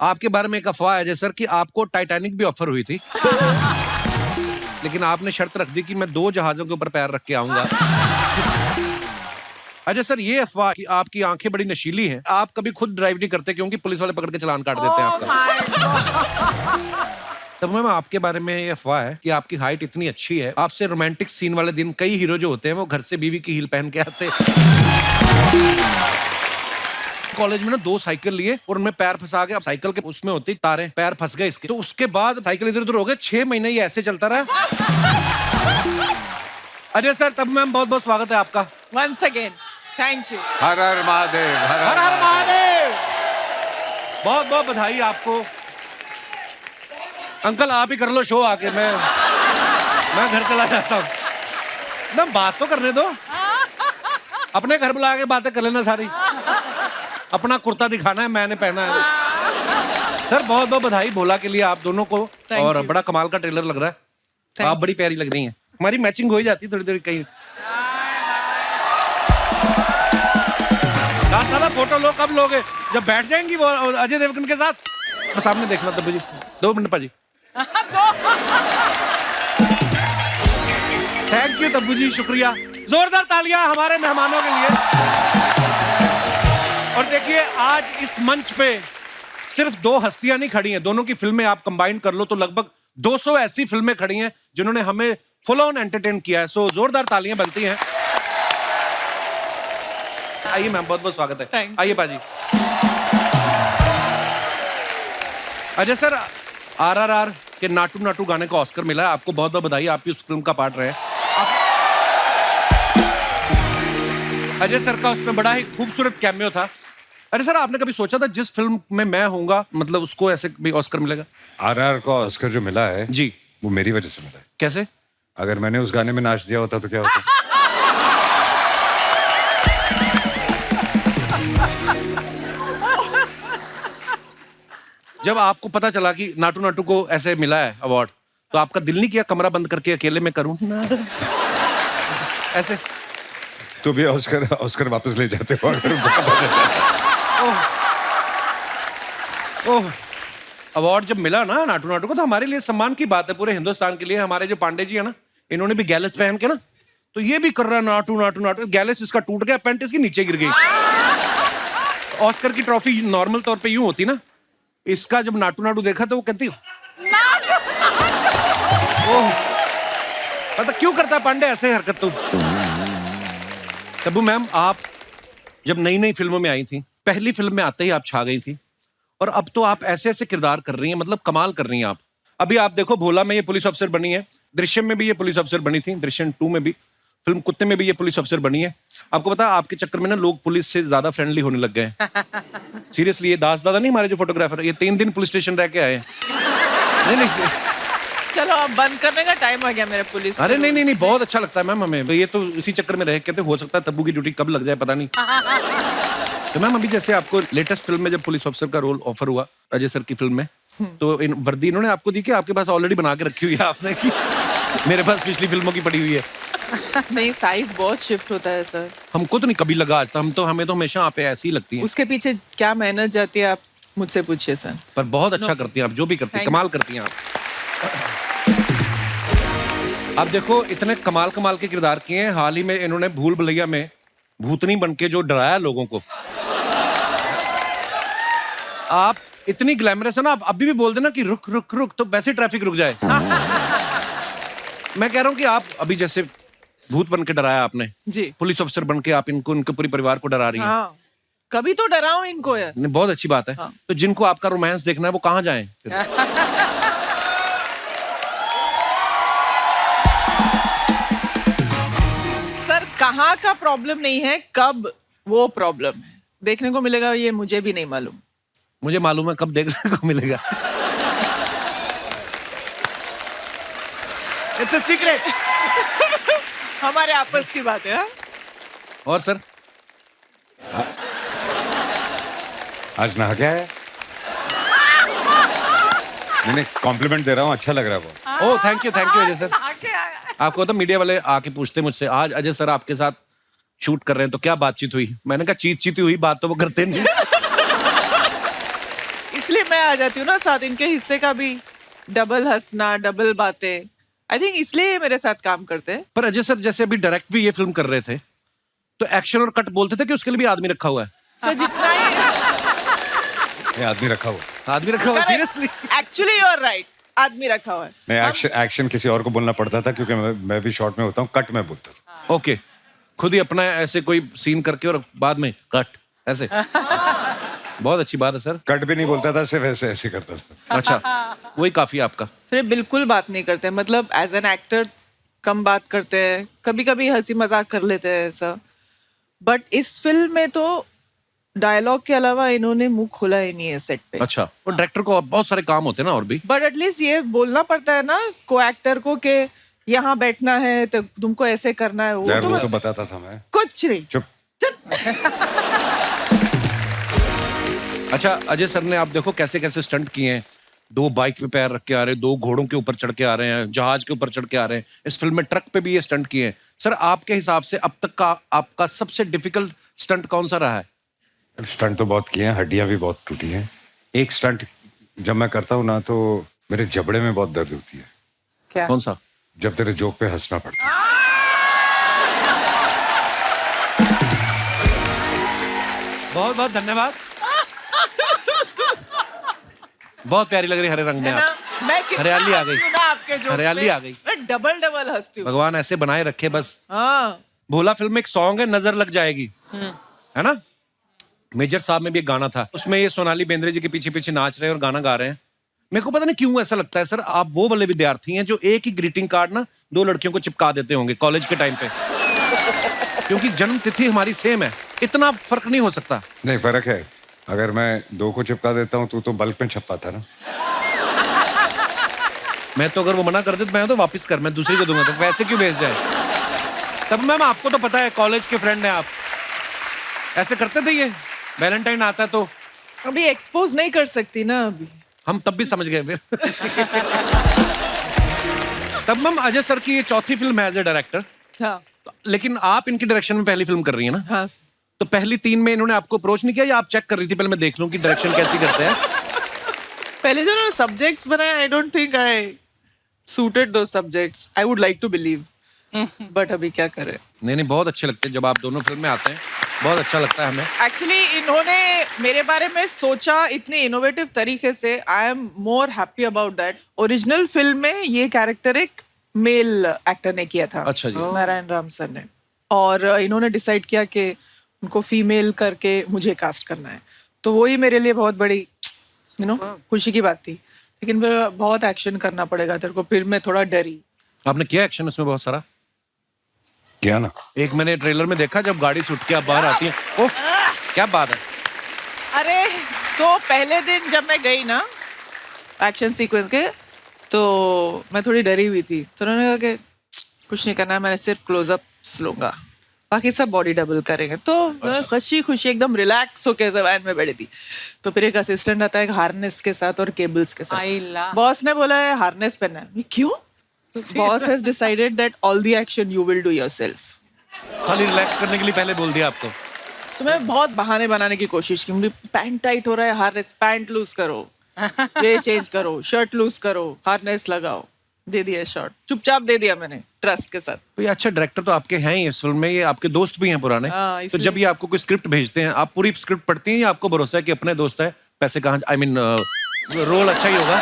आपके बारे में एक अफवाह है अजय सर कि आपको टाइटैनिक भी ऑफर हुई थी लेकिन आपने शर्त रख दी कि मैं 2 जहाजों के ऊपर पैर रख के आऊंगा। अजय सर, ये अफवाह कि आपकी आंखें बड़ी नशीली हैं, आप कभी खुद ड्राइव नहीं करते क्योंकि पुलिस वाले पकड़ के चालान काट देते हैं आपका। तब मैम आपके बारे में ये अफवाह है कि आपकी हाइट इतनी अच्छी है, आपसे रोमांटिक सीन वाले दिन कई हीरो जो होते हैं वो घर से बीवी की हील पहन के आते। कॉलेज में ना 2 साइकिल लिए और उनमें पैर फंसा के, साइकिल के उसमें होती तारें, पैर फंस गए इसके, तो उसके बाद साइकिल इधर उधर हो गए। 6 महीने ये ऐसे चलता रहा। अजय सर, तब मैम बहुत बहुत स्वागत है आपका। Once again, thank you. हर हर महादेव, हर हर महादेव। बहुत बहुत बधाई आपको। अंकल आप ही कर लो शो आके, मैं घर चला जाता हूँ ना, बात तो करने दो, अपने घर बुला के बातें कर लेना सारी। अपना कुर्ता दिखाना है, मैंने पहना है। सर बहुत बहुत बधाई भोला के लिए आप दोनों को। और बड़ा कमाल का ट्रेलर लग रहा है, आप बड़ी प्यारी लग रही हैं। हमारी मैचिंग हो ही जाती है थोड़ी थोड़ी कहीं। सादा फोटो लो, कब लोगे? जब बैठ जाएंगी वो अजय देवगन के साथ। सामने देखना तब्बू जी, 2 मिनट पाजी। थैंक यू तब्बू जी, शुक्रिया। जोरदार तालियां हमारे मेहमानों के लिए। और देखिए आज इस मंच पे सिर्फ 2 हस्तियां नहीं खड़ी हैं, दोनों की फिल्में आप कंबाइन कर लो तो लगभग 200 ऐसी फिल्में खड़ी हैं जिन्होंने हमें फुल ऑन एंटरटेन किया है। सो जोरदार तालियां बनती हैं। आइए मैम, बहुत बहुत स्वागत है। आइए बाजी। अजय सर, RRR के नाटू नाटू गाने को ऑस्कर मिला है, आपको बहुत बहुत बधाई, आप भी उस फिल्म का पार्ट रहे। अजय सर का उसमें बड़ा ही खूबसूरत कैमियो था। अरे सर, आपने कभी सोचा था जिस फिल्म में मैं होऊंगा मतलब उसको ऐसे भी ऑस्कर मिलेगा? RRR को ऑस्कर जो मिला है जी, वो मेरी वजह से मिला है। कैसे? अगर मैंने उस गाने में नाच दिया होता तो क्या होता? जब आपको पता चला कि नाटू नाटू को ऐसे मिला है अवार्ड, तो आपका दिल नहीं किया कमरा बंद करके अकेले में करूं ऐसे? तो भी ऑस्कर वापस ले जाते हो अगर उनको पता चला। ओह, अवार्ड जब मिला ना नाटू नाटू को तो हमारे लिए सम्मान की बात है, पूरे हिंदुस्तान के लिए। हमारे जो पांडे जी है ना, इन्होंने भी गैलेस पहन के ना, तो ये भी कर रहा है नाटू नाटू नाटू। गैलेस इसका टूट गया, पैंट इसकी नीचे गिर गई। ऑस्कर की ट्रॉफी नॉर्मल तौर पे यूं होती ना, इसका जब नाटू नाटू देखा तो वो कहती ओह, पता क्यों करता पांडे ऐसे हरकत? तो तब्बू मैम, आप जब नई नई फिल्मों में आई थी, पहली फिल्म में आते ही आप छा गई थी और अब तो आप ऐसे ऐसे किरदार कर रही हैं, मतलब कमाल कर रही हैं आप। अभी आप देखो, भोला में ये पुलिस अफसर बनी है, दृश्यम में भी ये पुलिस अफसर बनी थी, दृश्यम 2 में भी, फिल्म कुत्ते में भी ये पुलिस अफसर बनी है। आपको पता है आपके चक्कर में ना लोग पुलिस से ज्यादा फ्रेंडली होने लग गए हैं। सीरियसली, ये दास दादा नहीं हमारे जो फोटोग्राफर, ये 3 दिन पुलिस स्टेशन रह के आए हैं। नहीं, चलो अब बंद करने का टाइम हो गया मेरे पुलिस। अरे नहीं, बहुत अच्छा लगता है मैम हमें। ये तो इसी चक्कर में रह कहते हो सकता है तब्बू की ड्यूटी कब लग जाए पता नहीं। तो मैम अभी जैसे आपको लेटेस्ट फिल्म में जब पुलिस ऑफिसर का रोल ऑफर हुआ अजय सर की फिल्म में, तो इन वर्दी इन्होंने आपको दी कि आपके पास ऑलरेडी बना के रखी हुई है आपने कि मेरे पास पिछली फिल्मों की पड़ी हुई है? नहीं, साइज बहुत शिफ्ट होता है सर। हमको तो नहीं कभी लगा आज तक, हमें तो हमेशा आप ऐसी ही लगती है। उसके पीछे क्या मेहनत जाती है आप मुझसे पूछिए सर। पर बहुत अच्छा करती हैं आप, जो भी करती हैं कमाल करती हैं आप। अब देखो, इतने कमाल कमाल के किरदार किए हैं। हाल ही में इन्होंने भूल भुलैया में भूतनी बनके जो डराया लोगों को, आप इतनी ग्लैमरस है ना, आप अभी भी बोल देना कि रुक रुक रुक तो वैसे ट्रैफिक रुक जाए। मैं कह रहा हूँ कि आप अभी जैसे भूत बन के डराया आपने जी, पुलिस ऑफिसर बन के आप इनको, इनके पूरे परिवार को डरा रही हैं। हाँ, कभी तो डराओ इनको यार। नहीं, बहुत अच्छी बात है। हाँ। तो जिनको आपका रोमांस देखना है वो कहाँ जाएं फिर? सर, कहाँ का प्रॉब्लम नहीं है, कब वो प्रॉब्लम है देखने को मिलेगा ये मुझे भी नहीं मालूम। मुझे मालूम है कब देखने को मिलेगा। It's a secret. हमारे आपस की बात है। हाँ? और सर, आज नहा क्या है? मैंने कॉम्प्लीमेंट दे रहा हूँ, अच्छा लग रहा है वो। Oh thank you Ajay sir. आपको तो मीडिया वाले आके पूछते मुझसे, आज अजय सर आपके साथ शूट कर रहे हैं तो क्या बातचीत हुई? मैंने कहा चीत चीती हुई, बात तो वो करते नहीं। इसलिए मैं आ जाती हूँ ना साथ, इनके हिस्से का भी डबल हंसना, डबल बातें, आई थिंक इसलिए ये मेरे साथ काम करते हैं। पर अजय सर जैसे अभी डायरेक्ट भी ये फिल्म कर रहे थे तो एक्शन और कट बोलते थे कि उसके लिए भी आदमी रखा हुआ है? सर जितना ही ये आदमी रखा हुआ। आदमी रखा हुआ seriously? Actually you are right, आदमी रखा हुआ है। नहीं, एक्शन किसी और को बोलना पड़ता था क्योंकि मैं भी शॉर्ट में होता हूँ, कट में बोलता था। ओके, खुद ही अपना ऐसे कोई सीन करके और बाद में कट ऐसे। बहुत अच्छी बात है सर। कट भी नहीं बोलता था, सिर्फ ऐसे ऐसे करता था। अच्छा, वही काफी है आपका। फिर बिल्कुल बात नहीं करते, मतलब एज एन एक्टर कम बात करते हैं, कभी कभी हंसी मजाक कर लेते हैं ऐसा, बट इस फिल्म में तो डायलॉग के अलावा इन्होंने मुंह खोला ही नहीं है सेट पे। अच्छा, और डायरेक्टर को बहुत सारे काम होते हैं ना और भी। बट एटलीस्ट ये बोलना पड़ता है ना को एक्टर को कि यहाँ बैठना है तो तुमको ऐसे करना है, यार तो वो तो बताता था मैं। कुछ नहीं। चुप। अच्छा अजय सर ने आप देखो कैसे कैसे स्टंट किए हैं। 2 बाइक पे पैर रख के आ रहे हैं, 2 घोड़ों के ऊपर चढ़ के आ रहे हैं, जहाज के ऊपर चढ़ के आ रहे हैं। इस फिल्म में ट्रक पे भी ये स्टंट किए हैं। सर आपके हिसाब से अब तक का आपका सबसे डिफिकल्ट स्टंट कौन सा रहा है? स्टंट तो बहुत किए हैं, हड्डियां भी बहुत टूटी हैं। एक स्टंट जब मैं करता हूँ ना तो मेरे जबड़े में बहुत दर्द होती है। क्या? कौन सा? जब तेरे जोक पे हंसना पड़ता है। बहुत बहुत धन्यवाद। बहुत प्यारी लग रही हरे रंग में है आप। ना? मैं कितना हरियाली आ गई। हंसती हूँ ना आपके जोक्स हरियाली में। आ गई। मैं डबल डबल हंसती हूँ। भगवान ऐसे बनाए रखे बस। हाँ। भोला फिल्म में एक सॉन्ग है नजर लग जाएगी, है ना? मेजर साहब में भी एक गाना था, उसमें ये सोनाली बेंद्रे जी के पीछे पीछे नाच रहे हैं और गाना गा रहे हैं। मेरे को पता नहीं क्यों ऐसा लगता है सर, आप वो वाले विद्यार्थी हैं जो एक ही ग्रीटिंग कार्ड ना 2 लड़कियों को चिपका देते होंगे कॉलेज के टाइम पे। क्योंकि जन्म तिथि हमारी सेम है, इतना फर्क नहीं हो सकता। नहीं, फर्क है। अगर मैं 2 को चिपका देता हूँ तो बल्क में छपवाता ना। मैं तो अगर वो मना कर दे तो मैं तो वापस कर, मैं दूसरी को दूंगा, तो वैसे क्यों भेज जाए? तब मैम आपको तो पता है कॉलेज के फ्रेंड हैं आप, ऐसे करते थे ये वैलेंटाइन आता है तो। अभी एक्सपोज नहीं कर सकती ना अभी। हम तब भी समझ गए फिर। तब मैम अजय सर की ये चौथी फिल्म है एज ए डायरेक्टर, हाँ लेकिन आप इनकी डायरेक्शन में पहली फिल्म कर रही है ना? हाँ। तो पहली 3 में इन्होंने आपको अप्रोच नहीं किया या आप चेक कर रही थी पहले मैं देख लूं कि डायरेक्शन कैसी करते हैं? पहले जो उन्होंने सब्जेक्ट्स बनाए, I don't think I suited those subjects. I would like to believe, but अभी क्या करें। नहीं नहीं, बहुत अच्छे लगते हैं जब आप दोनों फिल्म में आते हैं, बहुत अच्छा लगता है हमें। एक्चुअली इन्होंने मेरे बारे में सोचा इतने इनोवेटिव तरीके से, I am more happy about that. Original film में ये कैरेक्टर एक मेल एक्टर ने किया था। अच्छा जी। नारायण राम सर ने, और इन्होंने डिसाइड किया कि उनको फीमेल करके मुझे कास्ट करना है, तो वही मेरे लिए बहुत बड़ी खुशी की बात थी। लेकिन फिर बहुत एक्शन करना पड़ेगा तेरे को, फिर मैं थोड़ा डरी। आपने किया एक्शन उसमें बहुत सारा? किया ना। एक मैंने ट्रेलर में देखा जब गाड़ी छूट के आप बाहर आती है, उफ क्या बात है। अरे तो पहले दिन जब मैं गई ना एक्शन सीक्वेंस के, तो मैं थोड़ी डरी हुई थी, तो उन्होंने कहा कि कुछ नहीं करना है, मैंने सिर्फ क्लोजअप्स लूंगा, बाकी सब बॉडी डबल करेंगे। तो खुशी खुशी एकदम रिलैक्स होके जबान में बैठी थी। तो फिर एक असिस्टेंट आता है हार्नेस के साथ और केबल्स के साथ। बॉस ने बोला है हार्नेस पहनना है। क्यों? Boss has decided that all the action you will do yourself. खाली रिलैक्स करने के लिए पहले बोल दिया आपको? तो मैं बहुत बहाने बनाने की कोशिश की, मुझे पैंट टाइट हो रहा है, हार्नेस, पैंट लूज करो, ये चेंज करो, शर्ट लूज करो, हार्नेस लगाओ। दे दिया शॉट, चुपचाप दे दिया मैंने, ट्रस्ट के साथ। तो ये अच्छे डायरेक्टर तो आपके हैं ही इस फिल्म में, ये आपके दोस्त भी हैं पुराने। तो जब ये आपको कोई स्क्रिप्ट भेजते हैं, आप पूरी स्क्रिप्ट पढ़ती हैं या आपको भरोसा है कि अपने दोस्त है, पैसे कहाँ, आई मीन रोल अच्छा ही होगा?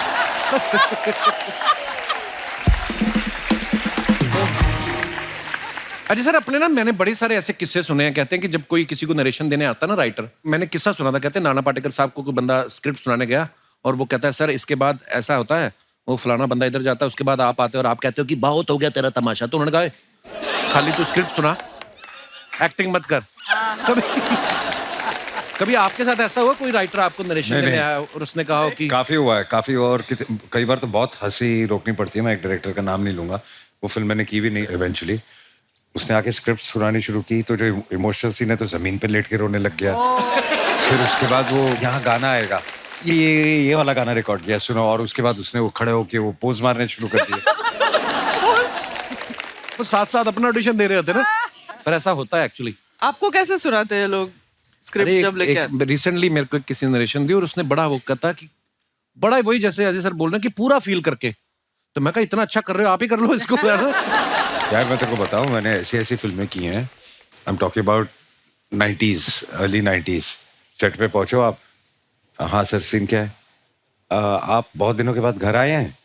अजय सर अपने ना मैंने बड़े सारे ऐसे किस्से सुने हैं, कहते हैं कि जब कोई किसी को नरेशन देने आता ना राइटर, मैंने किस्सा सुना था, कहते हैं नाना पाटेकर साहब को कोई बंदा स्क्रिप्ट सुनाने गया और वो कहता है सर इसके बाद ऐसा होता है, वो फलाना बंदा इधर जाता है, उसके बाद आप आते हो और आप कहते हो कि बहुत हो गया तेरा तमाशा। तो उन्होंने कहा खाली तू स्क्रिप्ट सुना, एक्टिंग मत कर। कभी आपके साथ ऐसा हुआ कोई राइटर आपको नरेशन देने आया और उसने कहा कि? काफी हुआ है, काफी हुआ, और कई बार तो बहुत हंसी रोकनी पड़ती है। मैं एक डायरेक्टर का नाम नहीं लूंगा, वो फिल्म मैंने की भी नहीं इवेंचुअली। उसने आके स्क्रिप्ट सुनानी शुरू की तो जो इमोशनल सीन है तो जमीन पे लेट के रोने लग गया। फिर उसके बाद वो यहाँ गाना आएगा, ये वाला गाना रिकॉर्ड किया, सुनो, और उसके बाद उसने वो खड़े होके वो पोज मारने शुरू कर दिए। वो साथ साथ अपना ऑडिशन दे रहे होते ना, पर ऐसा होता है एक्चुअली। आपको कैसे सुनाते हैं लोग स्क्रिप्ट जब लेके आते? रिसेंटली मेरे को किसी ने नरेशन दी और उसने बड़ा वो कहता कि बड़ा वही जैसे अजय सर बोल रहे हैं कि पूरा फील करके, तो मैं कहा इतना अच्छा कर रहे हो, आप ही कर लो इसको यार। यार मैं तेरे को बताऊं, मैंने ऐसी ऐसी फिल्में की हैं, I am talking about 90s, early 90s। Set पे पहुंचो आप, हाँ सर सीन क्या है, आप बहुत दिनों के बाद घर आए हैं,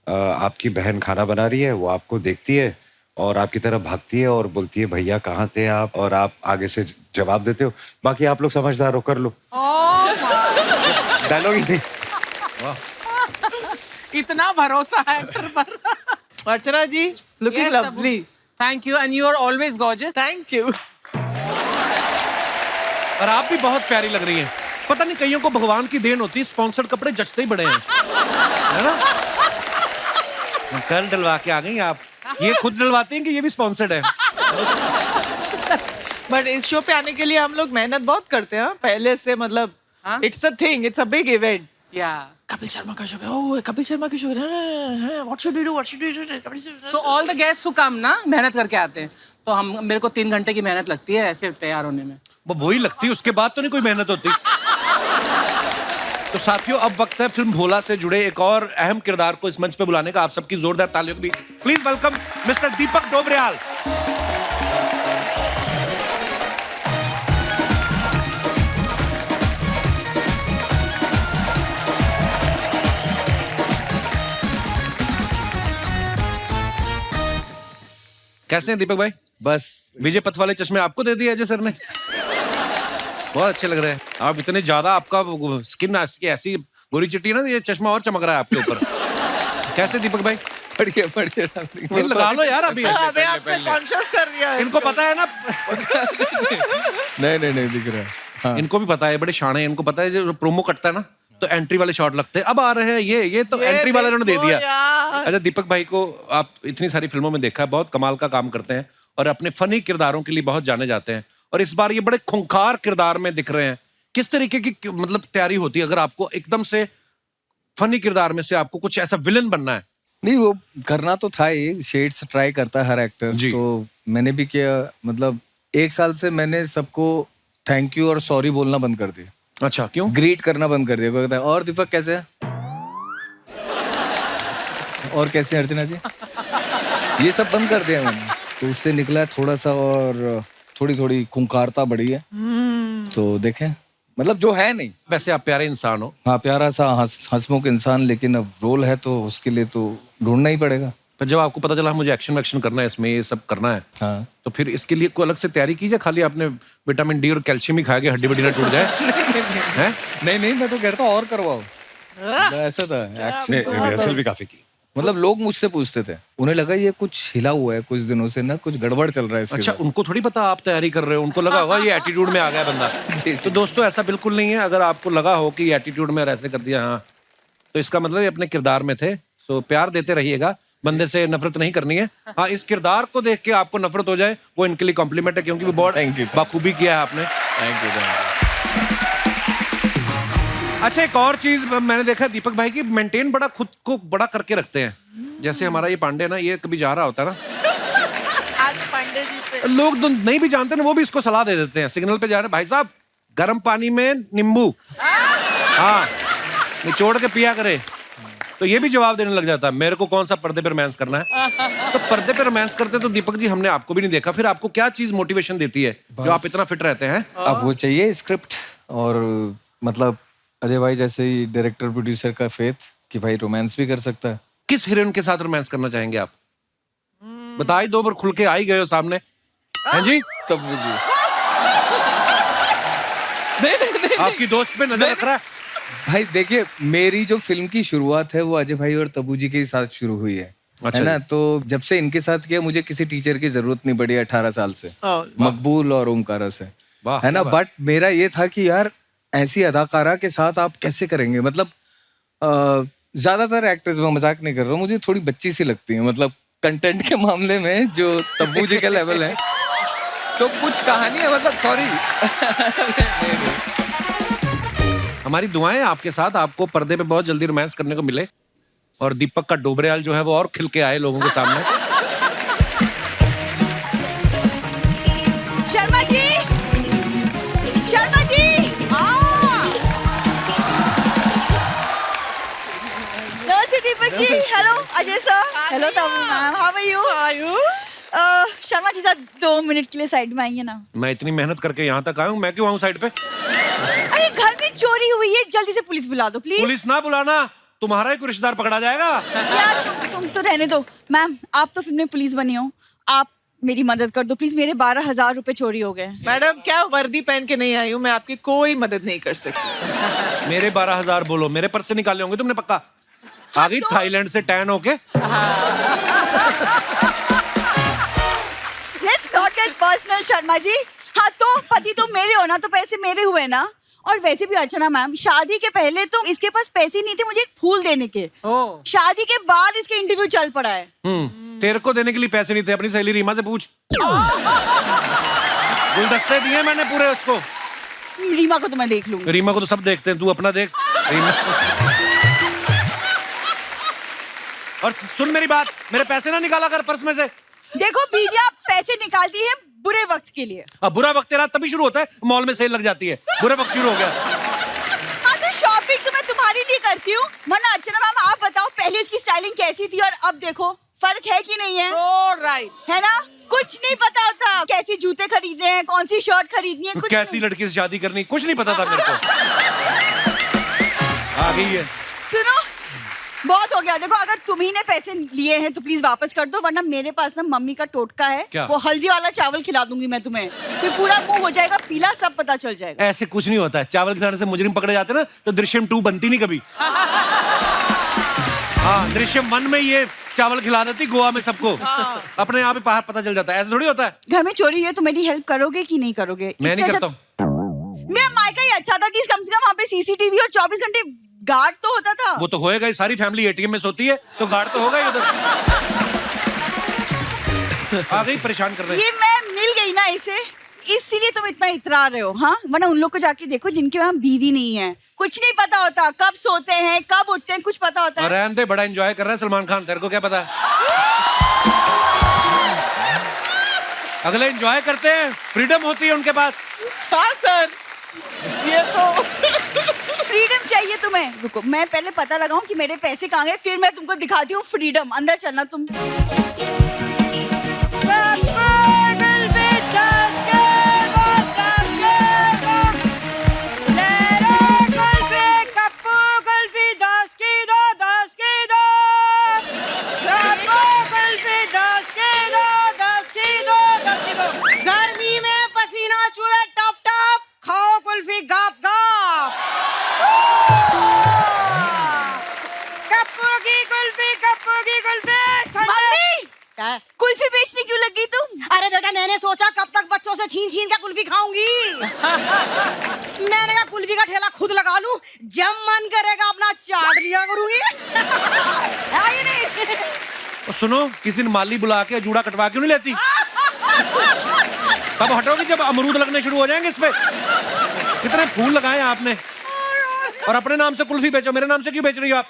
आपकी बहन खाना बना रही है, वो आपको देखती है और आपकी तरफ भागती है और बोलती है भैया कहाँ थे आप, और आप आगे से जवाब देते हो, बाकी आप लोग समझदार हो, कर लो। डायलॉग ही नहीं। इतना भरोसा है एक्टर पर। Archana ji looking lovely. Thank you and you are always gorgeous. Thank you. और आप भी बहुत प्यारी लग रही हैं। पता नहीं कईयों को भगवान की देन होती है, स्पॉन्सर्ड कपड़े जचते ही बड़े हैं, है ना? कल डलवा के आ गई आप, ये खुद डलवाती हैं कि ये भी स्पॉन्सर्ड है? बट इस शो पे आने के लिए हम लोग मेहनत बहुत करते हैं पहले से, मतलब it's a thing, it's a big event. या कपिल शर्मा का शो है, ओह कपिल शर्मा की शो है, what should we do, what should we do, Kapil Sharma. So all the guests who come ना मेहनत करके आते हैं, तो हम मेरे को 3 घंटे की मेहनत लगती है ऐसे तैयार होने में। वो वही लगती है, उसके बाद तो नहीं कोई मेहनत होती। तो साथियों अब वक्त है फिल्म भोला से जुड़े एक और अहम किरदार को इस मंच पे बुलाने का। आप सबकी जोरदार तालियों की प्लीज वेलकम मिस्टर दीपक डोबरियाल। कैसे हैं दीपक भाई? बस विजय पथ वाले चश्मे आपको दे दिए अजय सर ने, बहुत अच्छे लग रहे हैं आप। इतने ज्यादा आपका स्किन ऐसी गोरी चिट्टी है ना, ये चश्मा और चमक रहा है आपके ऊपर। कैसे दीपक भाई? बढ़िया बढ़िया। ये लगा लो यार अभी। अबे आपने कॉन्शियस कर दिया है। इनको पता है ना। नहीं दिख रहा है। हाँ। इनको भी पता है, बड़े शाणे हैं, इनको पता है जो प्रोमो कटता है ना तो एंट्री वाले शॉट लगते हैं। अब आ रहे हैं ये तो एंट्री वाले उन्होंने दे दिया। अच्छा दीपक भाई को आप इतनी सारी फिल्मों में देखा है, बहुत कमाल का काम करते हैं और अपने फनी किरदारों के लिए बहुत जाने जाते हैं, और इस बार ये बड़े खूंखार किरदार में दिख रहे हैं। किस तरीके की मतलब तैयारी होती है अगर आपको एकदम से फनी किरदार में से आपको कुछ ऐसा विलन बनना है? नहीं वो करना तो था ही, शेड्स ट्राई करता है हर एक्टर, तो मैंने भी किया। मतलब 1 साल से मैंने सबको थैंक यू और सॉरी बोलना बंद कर दिया। अच्छा क्यों? ग्रीट करना बंद कर दिया। कोई कहता है और दीपक कैसे है, और कैसे हैं अर्चना जी, ये सब बंद कर दिया मैंने। तो उससे निकला थोड़ा सा और थोड़ी खूंखारता बढ़ी है। तो देखें मतलब जो है नहीं। वैसे आप प्यारे इंसान हो। हाँ प्यारा सा हंसमुख इंसान, लेकिन अब रोल है तो उसके लिए तो ढूंढना ही पड़ेगा। पर जब आपको पता चला मुझे एक्शन वैक्शन करना है, इसमें ये सब करना है, हाँ तो फिर इसके लिए कोई अलग से तैयारी कीजिए, खाली आपने विटामिन डी और कैल्शियम ही खा के हड्डी बड्डी ना टूट जाए? हैं? नहीं मैं तो कहता और करवाओ। ऐसा था एक्शन। रिहर्सल भी काफी की। मतलब लोग मुझसे पूछते थे, उन्हें लगा ये कुछ हिला हुआ है कुछ दिनों से ना, कुछ गड़बड़ चल रहा है इसके अच्छा साथ। उनको थोड़ी पता आप तैयारी कर रहे हो, उनको लगा होगा ये एटीट्यूड में आ गया बंदा। तो दोस्तों ऐसा बिल्कुल नहीं है। अगर आपको लगा हो कि एटीट्यूड में ऐसे कर दिया, हाँ, तो इसका मतलब ये अपने किरदार में थे। तो प्यार देते रहिएगा, बंदे से नफरत नहीं करनी है। हाँ इस किरदार को देख के आपको नफरत हो जाए वो इनके लिए कॉम्प्लीमेंट है, क्योंकि वो बहुत बखूबी किया है आपने। Thank you. अच्छा एक और चीज मैंने देखा दीपक भाई की, मेंटेन बड़ा खुद को बड़ा करके रखते हैं। जैसे हमारा ये पांडे ना, ये कभी जा रहा होता है ना, आज पांडे जी पे लोग तो नहीं भी जानते ना, वो भी इसको सलाह दे देते हैं। सिग्नल पे जा रहे हैं, भाई साहब गर्म पानी में नींबू हाँ निचोड़ के पिया करे, तो ये भी जवाब देने लग जाता है मेरे को कौन सा पर्दे पे रोमांस करना है। तो पर्दे पे रोमांस करते तो दीपक जी हमने आपको भी नहीं देखा, फिर आपको क्या चीज मोटिवेशन देती है जो आप इतना फिट रहते हैं? अब वो चाहिए स्क्रिप्ट और मतलब अजय भाई जैसे ही डायरेक्टर प्रोड्यूसर का फेथ कि भाई रोमांस भी कर सकता है। किस हीरोइन के साथ रोमांस करना चाहेंगे आप? बता ही दो, बार खुल के आ ही गए हो सामने। हैं जी? तब जी नहीं आपकी दोस्त पे नजर रख रहा है। भाई देखिए मेरी जो फिल्म की शुरुआत है वो अजय भाई और तब्बू जी के साथ शुरू हुई है। अच्छा है ना, तो जब से इनके साथ किया मुझे किसी टीचर की जरूरत नहीं पड़ी 18 साल से, मकबूल और ओमकारा से, है ना। बट मेरा ये था कि यार ऐसी अदाकारा के साथ आप कैसे करेंगे। मतलब ज्यादातर एक्टर्स, मैं मजाक नहीं कर रहा हूँ, मुझे थोड़ी बच्ची सी लगती है मतलब कंटेंट के मामले में जो तब्बू जी का लेवल है। तो कुछ कहानी है मतलब सॉरी हमारी दुआएं आपके साथ, आपको पर्दे पे बहुत जल्दी रोमांस करने को मिले और दीपक का डोबरियाल जो है वो और खिल के आए लोगों के सामने। शर्मा जी, शर्मा जी, नमस्ते Deepak ji, hello Ajay sir, hello Tabu ma'am, how are you? Sharma ji sir 2 minute के लिए साइड में आइए ना। मैं इतनी मेहनत करके यहाँ तक आया हूँ, मैं क्यों आऊँ साइड पे? अरे घर में चोरी हुई है, जल्दी से पुलिस बुला दो प्लीज। पुलिस ना बुलाना, तुम्हारा ही कोई रिश्तेदार पकड़ा जाएगा। यार तुम तो रहने दो। मैम आप तो फिल्म में पुलिस बनी हो, आप मेरी मदद कर दो प्लीज, मेरे 12,000 रुपए चोरी हो गए। मैडम क्या वर्दी पहन के नहीं आई हूँ, मैं आपकी कोई मदद नहीं कर सकती। मेरे 12,000 बोलो, मेरे पर्स से निकाले होंगे तुमने पक्का। आ गई थाईलैंड से टैन होके। Let's not get personal Sharma ji. हाँ तो पति तो मेरे हो ना, तो पैसे मेरे हुए ना। और वैसे भी अर्चना मैम, शादी के पहले तो इसके पास पैसे नहीं थे मुझे एक फूल देने के। शादी के बाद इसके इंटरव्यू चल पड़ा है। तेरे को देने के लिए पैसे नहीं थे, अपनी सहेली रीमा से पूछ। गुलदस्ते दिए मैंने पूरे उसको। रीमा को तो मैं देख लूंगी। रीमा को तो सब देखते हैं, तू अपना देख। और सुन मेरी बात, मेरे पैसे ना निकाला कर पर्स में से। देखो बीवियां पैसे निकालती है बुरे वक्त के लिए। अब बुरा वक्त तेरा तभी शुरू होता है, मॉल में सेल लग जाती है, बुरा वक्त शुरू हो गया। हाँ तो शॉपिंग तो मैं तुम्हारे लिए करती हूँ, वरना अर्चना मैम आप बताओ पहले इसकी स्टाइलिंग कैसी थी और अब देखो फर्क है कि नहीं है? राइट है ना? कुछ नहीं पता होता कैसे जूते खरीदने हैं, कौन सी शर्ट खरीदनी है, कुछ कैसी नहीं। लड़की से शादी करनी, कुछ नहीं पता था मेरे को। आ गई है। सुनो बहुत हो गया, देखो अगर तुम्ही ने पैसे लिए हैं तो प्लीज वापस कर दो, वरना मेरे पास ना मम्मी का टोटका है। क्या? वो हल्दी वाला चावल खिला दूंगी मैं तुम्हें, फिर पूरा मुंह हो जाएगा पीला, सब पता चल जाएगा। ऐसे कुछ नहीं होता है, चावल खिलाने से मुजरिम पकड़े जाते ना तो दृश्यम 2 बनती नहीं कभी। हाँ दृश्यम 1 में ये चावल खिला देती गोवा में सबको, अपने आप ही बाहर पता चल जाता है। ऐसा थोड़ी होता है। घर में चोरी हुई है तो मेरी हेल्प करोगे कि नहीं करोगे? मैं नहीं इससे करता अच्छा- हूँ। मेरा मायका ही अच्छा था कि कम से कम वहाँ पे सीसीटीवी और 24 घंटे गार्ड तो होता था। वो तो होएगा ही, सारी फैमिली एटीएम में सोती है तो गार्ड तो होगा ही उधर। आ गई परेशान कर रहे हैं। ये मैं मिल गई ना इसे, इसीलिए तुम इतना इतरा रहे हो। हाँ वरना उन लोग को जाके देखो जिनके वहाँ बीवी नहीं है, कुछ नहीं पता होता, कब सोते हैं कब उठते हैं कुछ पता होता है। रहने दे, बड़ा एंजॉय कर रहा है सलमान खान, तेरे को क्या पता? अगले एंजॉय करते हैं, फ्रीडम होती है उनके पास। हाँ सर, ये तो फ्रीडम चाहिए तुम्हें। रुको मैं पहले पता लगाऊं कि मेरे पैसे कहाँ गए, फिर मैं तुमको दिखाती हूँ फ्रीडम। अंदर चलना तुम। गर्मी में पसीना चूहे टप टप, खाओ कुल्फी गप गप। कप्पू की कुल्फी मम्मी कुल्फी बेचने क्यों लगी तुम? अरे बेटा मैंने सोचा कब तक बच्चों से छीन छीन के कुल्फी खाऊंगी। मैंने कहा कुल्फी का ठेला खुद लगा लूं, जब मन करेगा अपना चाट लिया करूंगी। है ये नहीं? और सुनो, किसी दिन माली बुला के जूड़ा कटवा क्यों नहीं लेती? तब हटोगी जब अमरूद लगने शुरू हो जाएंगे इस पे। कितने फूल लगाए आपने, और अपने नाम से कुल्फी बेचो, मेरे नाम से क्यों बेच रही हो आप?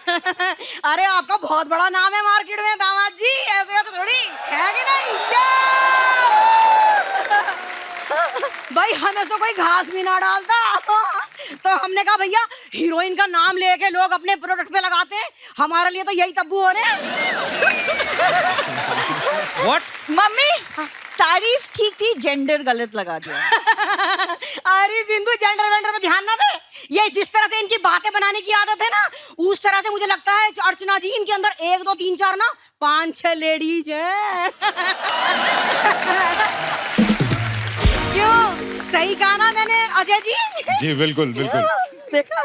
अरे आपका बहुत बड़ा नाम है मार्केट में दामाद जी, ऐसे तो थोड़ी है कि नहीं? भाई हमें तो कोई घास भी ना डालता, तो हमने कहा भैया हीरोइन का नाम लेके लोग अपने प्रोडक्ट पे लगाते हैं, हमारे लिए तो यही तब्बू हो रहे हैं। What? मम्मी तारीफ ठीक थी, जेंडर गलत लगा दिया। अरे बिंदु जेंडर वेंडर पे ध्यान ना दे, ये जिस तरह से इनकी बातें बनाने की आदत है ना, उस तरह से मुझे लगता है अर्चना जी इनके अंदर 1 2 3 4 ना 5 6 लेडीज हैं। क्यों सही कहा ना मैंने अजय जी? जी बिल्कुल बिल्कुल। देखा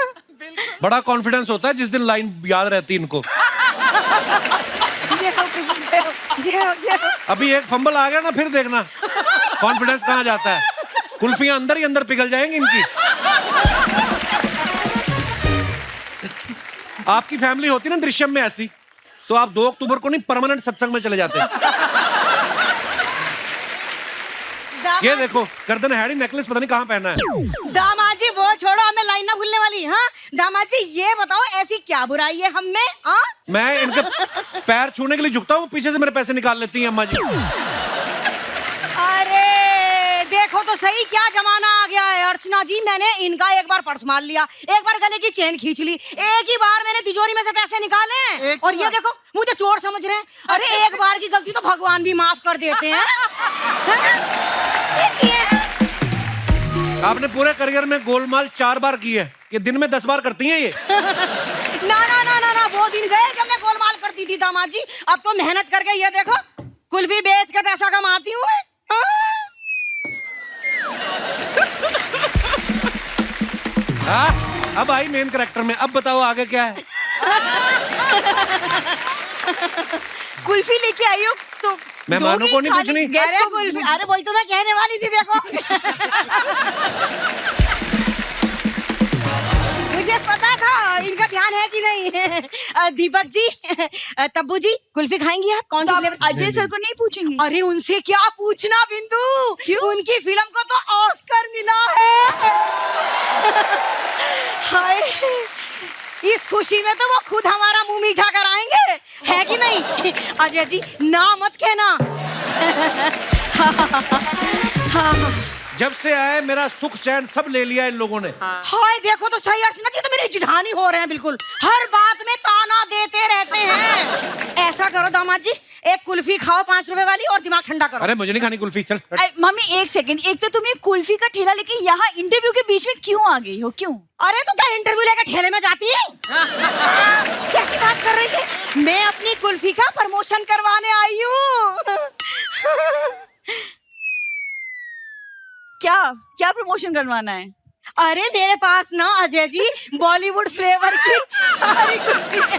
बड़ा कॉन्फिडेंस होता है जिस दिन लाइन याद रहती इनको। अभी एक फंबल आ गया ना, फिर देखना कॉन्फिडेंस कहाँ जाता है। कुल्फियां अंदर ही अंदर पिघल जाएंगी इनकी। आपकी फैमिली होती ना दृश्यम में ऐसी, तो आप 2 अक्टूबर को नहीं परमानेंट सत्संग में चले जाते। ये देखो गर्दन हैडी नेकलेस पता नहीं कहाँ पहना है। दामाद जी वो छोड़ो, हमें लाइन ना भूलने वाली। हाँ दामाद जी ये बताओ ऐसी क्या बुराई है हम में? हाँ मैं इनके पैर छूने के लिए झुकता हूँ, पीछे से मेरे पैसे निकाल लेती हैं अम्मा जी। अरे देखो तो सही क्या जमाना आ गया है अर्चना जी। मैंने इनका एक बार पर्स मार लिया, एक बार गले की चेन खींच ली, एक ही बार मैंने तिजोरी में से पैसे निकाले और ये देखो मुझे चोर समझ रहे हैं। अरे एक बार की गलती तो भगवान भी माफ कर देते हैं। आपने पूरे करियर में गोलमाल 4 बार की है, ये दिन में 10 बार करती हैं ये। ना ना ना ना ना, वो दिन गए जब मैं गोलमाल करती थी दामाद जी। अब तो मेहनत करके ये देखो कुल्फी बेच के पैसा कमाती हूँ मैं। हाँ, अब आई मेन कैरेक्टर में। अब बताओ आगे क्या है। कुल्फी लेके आई हो तो मेहमानों को नहीं पूछनी। अरे कुल्फी, अरे वही तो मैं कहने वाली थी देखो। मुझे पता था इनका ध्यान है कि नहीं। दीपक जी, तब्बू जी, कुल्फी खाएंगी आप? कौन सी फ्लेवर? अजय सर को नहीं पूछेंगे? अरे उनसे क्या पूछना बिंदु, उनकी फिल्म को तो ऑस्कर मिला है। हाय, इस खुशी में तो वो खुद हमारा मुंह मीठा कराएंगे, है कि नहीं? अजय जी ना मत कहना। जब से आए मेरा सुख चैन सब ले लिया इन लोगों ने। हाय देखो तो सही अर्चना जी, तो मेरी जिठानी हो रहे हैं बिल्कुल, हर बात में ताना देते रहते हैं। ऐसा करो दामाद जी, एक कुल्फी खाओ 5 रुपए वाली और दिमाग ठंडा करो। अरे मुझे नहीं खानी कुल्फी, चल। मम्मी एक सेकंड, एक तो तुम ये कुल्फी का ठेला लेके यहाँ इंटरव्यू के बीच में क्यों आ गई हो? क्यों? अरे तो क्या इंटरव्यू लेकर ठेले में जाती है? कैसी बात कर रही है? मैं अपनी कुल्फी का प्रमोशन करवाने आई हूँ। क्या क्या प्रमोशन करवाना है? अरे मेरे पास ना अजय जी बॉलीवुड फ्लेवर की सारी कुल्फी है।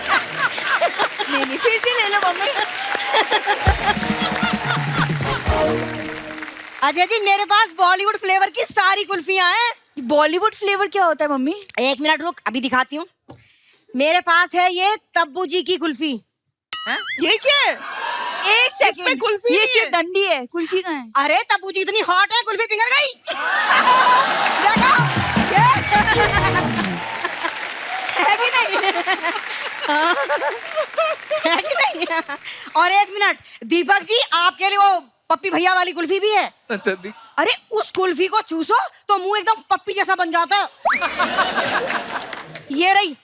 नहीं फिर से ले लो मम्मी। अजय जी मेरे पास बॉलीवुड फ्लेवर की सारी कुल्फियां हैं। बॉलीवुड फ्लेवर क्या होता है मम्मी? 1 मिनट रुक, अभी दिखाती हूँ। मेरे पास है ये तब्बू जी की कुल्फी। ये क्या है? एक सेकंड, इसमें कुल्फी ये नहीं सिर्फ है। डंडी है, कुल्फी कहाँ है? अरे तब्बू जी इतनी हॉट है कुल्फी पिघल गई। देखो ये है कि नहीं? है कि नहीं? और 1 मिनट दीपक जी, आपके लिए वो पप्पी भैया वाली कुल्फी भी है। अरे उस कुल्फी को चूसो तो मुंह एकदम पप्पी जैसा बन जाता है। ये रही,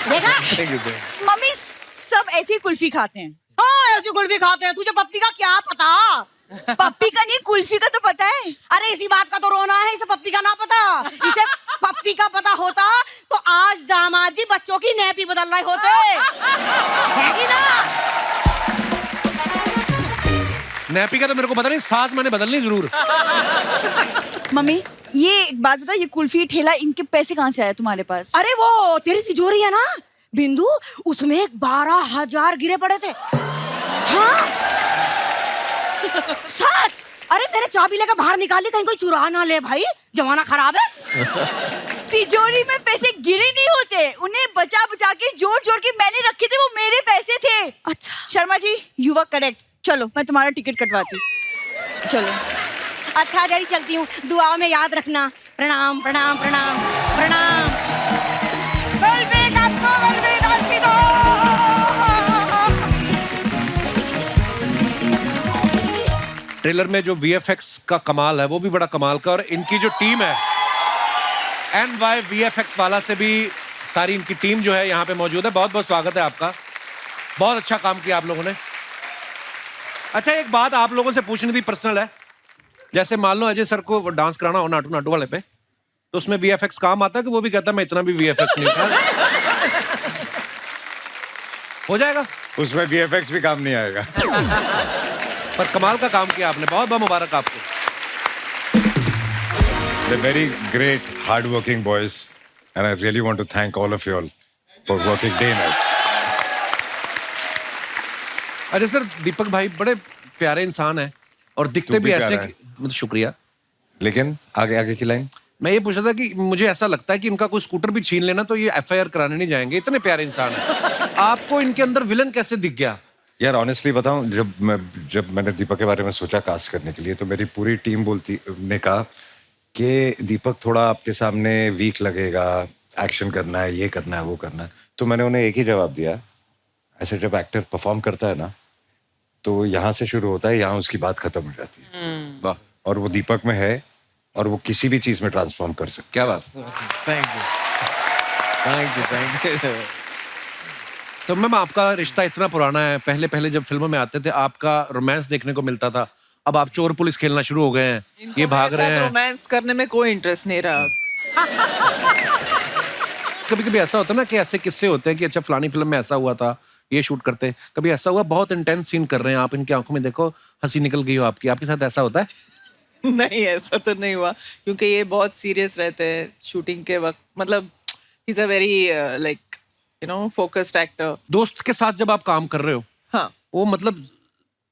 देखा? मम्मी सब ऐसी कुल्फी खाते हैं। हाँ ऐसी कुल्फी खाते हैं, तुझे पप्पी का क्या पता? पप्पी का नहीं, कुल्फी का तो पता है। अरे इसी बात का तो रोना है, इसे पप्पी का ना पता। इसे पप्पी का पता होता तो आज दामाद जी बच्चों की नैपी बदल रहे होते, है कि ना? नैपी का तो मेरे को पता नहीं, सास मैंने बदलनी जरूर। मम्मी ये एक बात बताओ, ये कुल्फी ठेला, इनके पैसे कहाँ से आए तुम्हारे पास? अरे वो तेरी तिजोरी है ना बिंदु, उसमें 12,000 गिरे पड़े थे। हाँ सच। अरे मैंने चाबी लेकर बाहर निकाली, कहीं कोई चुरा ना ले भाई, जमाना खराब है। तिजोरी में पैसे गिरे नहीं होते, उन्हें बचा बचा के जोड़ जोड़ के मैंने रखे थे, वो मेरे पैसे थे। अच्छा Sharma ji you were correct. चलो मैं तुम्हारा टिकट कटवाती हूँ। चलो। अच्छा जल्दी चलती हूँ, दुआओं में याद रखना। प्रणाम प्रणाम प्रणाम प्रणाम। ट्रेलर में जो VFX का कमाल है वो भी बड़ा कमाल का, और इनकी जो टीम है NY VFX वाला से भी सारी इनकी टीम जो है यहाँ पे मौजूद है। बहुत बहुत स्वागत है आपका, बहुत अच्छा काम किया आप लोगों ने। अच्छा एक बात आप लोगों से पूछनी थी, पर्सनल है। जैसे मान लो अजय सर को डांस कराना हो नाटू नाटू वाले पे, तो उसमें VFX काम आता है कि वो भी कहता है मैं इतना भी VFX नहीं था? हो जाएगा उसमें VFX भी काम नहीं आएगा। पर कमाल का काम किया आपने, बहुत बहुत मुबारक आपको। They're very great, hard-working boys, and I really want to thank all of you all for working day and night. अरे सर दीपक भाई बड़े प्यारे इंसान हैं और दिखते तू भी भी ऐसे प्यारा है। मतलब शुक्रिया। लेकिन आगे आगे की लाइन मैं ये पूछ रहा था कि मुझे ऐसा लगता है कि इनका कोई स्कूटर भी छीन लेना तो ये FIR कराने नहीं जाएंगे, इतने प्यारे इंसान हैं। आपको इनके अंदर विलन कैसे दिख गया? यार ऑनेस्टली बताऊं, जब मैंने दीपक के बारे में सोचा कास्ट करने के लिए, तो मेरी पूरी टीम ने कहा कि दीपक थोड़ा आपके सामने वीक लगेगा, एक्शन करना है, ये करना है, वो करना है। तो मैंने उन्हें एक ही जवाब दिया, ऐसे जब एक्टर परफॉर्म करता है ना तो यहाँ से शुरू होता है, यहाँ उसकी बात खत्म हो जाती है। वाह, और वो दीपक में है और वो किसी भी चीज में ट्रांसफॉर्म कर सकता क्या बात। Thank you, thank you, thank you. तो मैम आपका रिश्ता इतना पुराना है, पहले पहले जब फिल्मों में आते थे आपका रोमांस देखने को मिलता था, अब आप चोर पुलिस खेलना शुरू हो गए हैं, ये भाग रहे हैं। रोमांस करने में कोई इंटरेस्ट नहीं रहा। कभी कभी ऐसा होता है ना कि ऐसे किस्से होते हैं कि अच्छा फलानी फिल्म में ऐसा हुआ था, ये शूट करते, कभी ऐसा हुआ बहुत इंटेंस सीन कर रहे हैं आप, इनकी आंखों में देखो हंसी निकल गई हो आपकी, आपके साथ ऐसा होता है? नहीं, ऐसा तो नहीं हुआ, क्योंकि ये बहुत सीरियस रहते हैं शूटिंग के वक्त। मतलब he is a very like you know focused actor. दोस्त के साथ जब आप काम कर रहे हो, हाँ, वो मतलब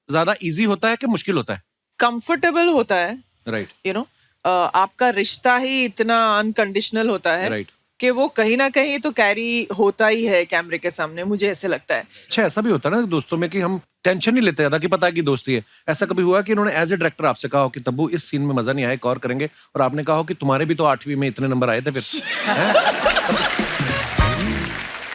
ज्यादा इजी होता है कि मुश्किल होता है? कंफर्टेबल होता है, राइट, यू नो। आपका रिश्ता ही इतना अनकंडीशनल होता है राइट, कि वो कहीं ना कहीं तो कैरी होता ही है कैमरे के सामने, मुझे ऐसे लगता है। अच्छा ऐसा भी होता है ना दोस्तों में कि हम टेंशन नहीं लेते ज्यादा कि पता है कि दोस्ती है। ऐसा कभी हुआ कि इन्होंने एज ए डायरेक्टर आपसे कहा हो कि तब्बू इस सीन में मजा नहीं आया, एक और करेंगे, और आपने कहा हो कि तुम्हारे भी तो 8वीं में इतने नंबर आए थे फिर?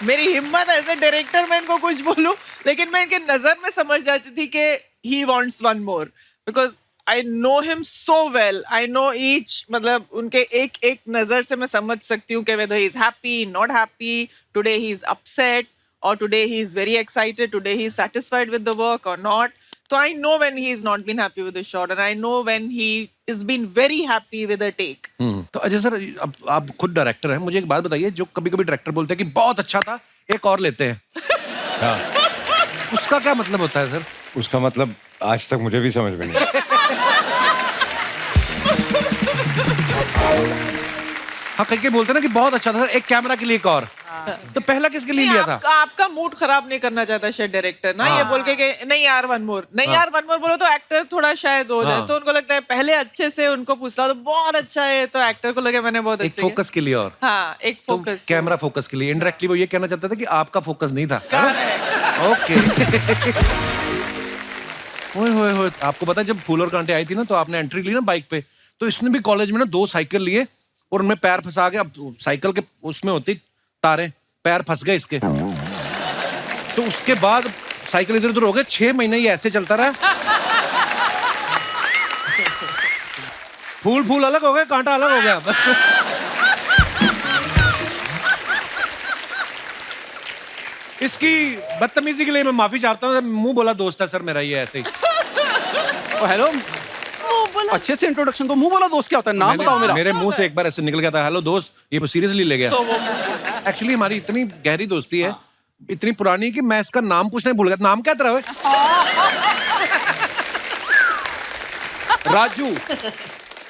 मेरी हिम्मत एज ए डायरेक्टर मैं इनको कुछ बोलूं, लेकिन मैं इनके नजर में समझ जाती थी कि he wants one more, because I know him so well, I know each, मतलब उनके एक एक नजर से मैं समझ सकती हूँ कि whether he is happy, not happy, today he is upset, or today he is very excited, today he is satisfied with the work or not. So I know when he is not been happy with the shot, and I know when he is been very happy with a take. तो Ajay sir, अब आप खुद director हैं, मुझे एक बात बताइए, जो कभी कभी डायरेक्टर बोलते हैं कि बहुत अच्छा था, एक और लेते हैं, उसका क्या मतलब होता है सर? है। उसका मतलब आज तक मुझे भी समझ में नहीं आया। हाँ, कहीं बोलते हैं ना कि बहुत अच्छा था सर, एक कैमरा के लिए एक और, तो पहला किसके लिए लिया था? आपका मूड खराब नहीं करना चाहता शायद डायरेक्टर ना, ये बोल के कि नहीं यार वन मोर, नहीं यार वन मोर बोलो तो एक्टर थोड़ा शायद हो जाए, तो उनको लगता है पहले अच्छे से उनको पूछला तो बहुत अच्छा है, तो एक्टर को लगे मैंने बहुत एक अच्छा फोकस के लिए और, हाँ, एक तो फोकस, कैमरा फोकस के लिए। इनडायरेक्टली वो ये कहना चाहता था कि आपका फोकस नहीं था। ओके। ओए होए होए, आपको पता है जब फूल और कांटे आई थी ना, तो आपने एंट्री ली ना बाइक पे, तो इसने भी कॉलेज में ना 2 साइकिल लिए और उनमें पैर फंसा के, अब साइकिल के उसमें होती तारें, पैर फंस गए इसके, तो उसके बाद साइकिल इधर उधर हो गए, 6 महीने ये ऐसे चलता रहा। फूल फूल अलग हो गए, कांटा अलग हो गया। इसकी बदतमीजी के लिए मैं माफी चाहता हूँ, मुंह बोला दोस्त है सर मेरा, ये ऐसे ही। हेलो, अच्छे से इंट्रोडक्शन तो मुंह बोला दोस्त क्या होता है, नाम बताओ मेरा। मेरे मुंह से एक बार ऐसे निकल गया था, हेलो दोस्त, ये सीरियसली ले गया। एक्चुअली हमारी इतनी गहरी दोस्ती है, इतनी पुरानी, कि मैं इसका नाम पूछना ही भूल गया। नाम क्या तेरा? राजू,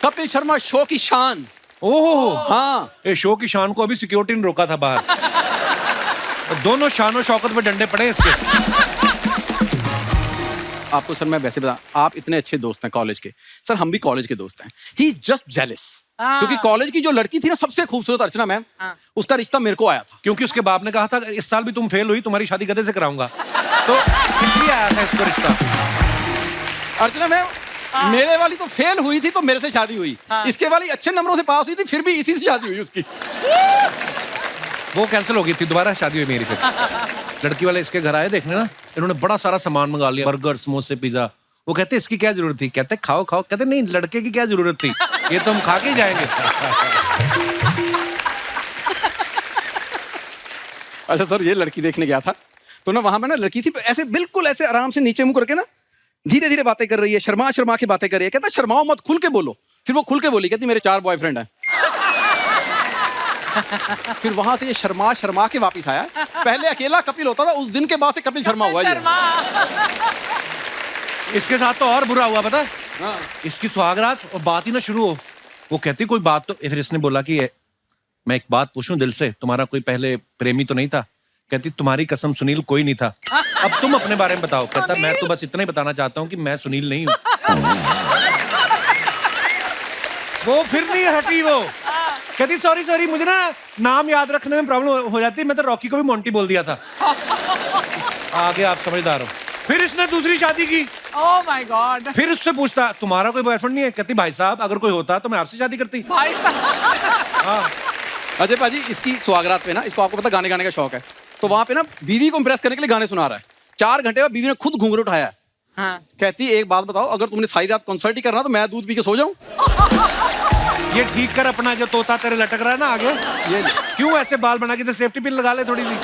कपिल शर्मा शो की शान। ओह हाँ, ये शो की शान को अभी सिक्योरिटी ने रोका था बाहर। दोनों शान और शौकत पे डंडे पड़े इसके। आपको सर मैं वैसे बता, आप इतने अच्छे दोस्त हैं कॉलेज के, सर हम भी कॉलेज के दोस्त हैं। ही जस्ट जेलस, क्योंकि कॉलेज की जो लड़की थी ना सबसे खूबसूरत अर्चना मैम, उसका रिश्ता मेरे को आया था। क्योंकि उसके बाप ने कहा था इस साल भी तुम फेल हुई, तुम्हारी शादी गधे से कराऊंगा, तो इसलिए आया था इसको रिश्ता। अर्चना मैम, मेरे वाली तो फेल हुई थी तो मेरे से शादी हुई, इसके वाली अच्छे नंबरों से पास हुई थी फिर भी इसी से शादी हुई उसकी। वो कैंसिल हो गई थी, दोबारा शादी हुई मेरी फिर। लड़की वाले इसके घर आए देखने ना, इन्होंने बड़ा सारा सामान मंगा लिया, बर्गर, समोसे, पिज्जा। वो कहते इसकी क्या जरूरत थी? कहते खाओ खाओ। कहते नहीं, लड़के की क्या जरूरत थी, ये तो हम खा के ही जाएंगे। अच्छा सर, ये लड़की देखने गया था तो ना वहां पे ना लड़की थी ऐसे बिल्कुल ऐसे आराम से नीचे मुंह करके ना धीरे धीरे बातें कर रही है, शर्मा शर्मा के बातें कर रही है। कहता शर्माओ मत, खुल के बोलो। फिर वो खुल के बोली, कहती मेरे 4 बॉयफ्रेंड हैं। फिर वहां से ये शर्मा शर्मा के वापिस आया। पहले अकेला कपिल होता था, उस दिन के बाद से कपिल शर्मा हुआ ये। इसके साथ तो और बुरा हुआ पता है? इसकी सुहागरात और बात ही ना शुरू हो, वो कहती कोई बात तो, फिर इसने बोला कि मैं एक बात पूछूं दिल से, तुम्हारा कोई पहले प्रेमी तो नहीं था? कहती तुम्हारी कसम सुनील कोई नहीं था, अब तुम अपने बारे में बताओ। कहता मैं तो बस इतना ही बताना चाहता हूँ कि मैं सुनील नहीं हूँ। वो फिर नहीं हटी, वो कहती सॉरी सॉरी, मुझे ना नाम याद रखने में प्रॉब्लम हो जाती है, मैं तो रॉकी को भी मोंटी बोल दिया था। आगे आप समझदार हो। फिर इसने दूसरी शादी की। Oh my God. फिर उससे पूछता तुम्हारा कोई बॉयफ्रेंड नहीं है? कहती भाई साहब अगर कोई होता तो मैं आपसे शादी करती। भाई साहब। हाँ। अजय पाजी, इसकी सुहागरात पे ना, इसको आपको पता गाने गाने का शौक है, तो वहां पे ना बीवी को इंप्रेस करने के लिए गाने सुना रहा है। 4 घंटे बाद बीवी ने खुद घूंघट उठाया, हाँ। कहती एक बात बताओ, अगर तुमने सारी रात कॉन्सर्ट ही करना तो मैं दूध पी के सो जाऊं? ये ठीक कर अपना, जो तोता तेरे लटक रहा है ना आगे, ये क्यों ऐसे बाल बना के सेफ्टी पिन लगा ले थोड़ी सी।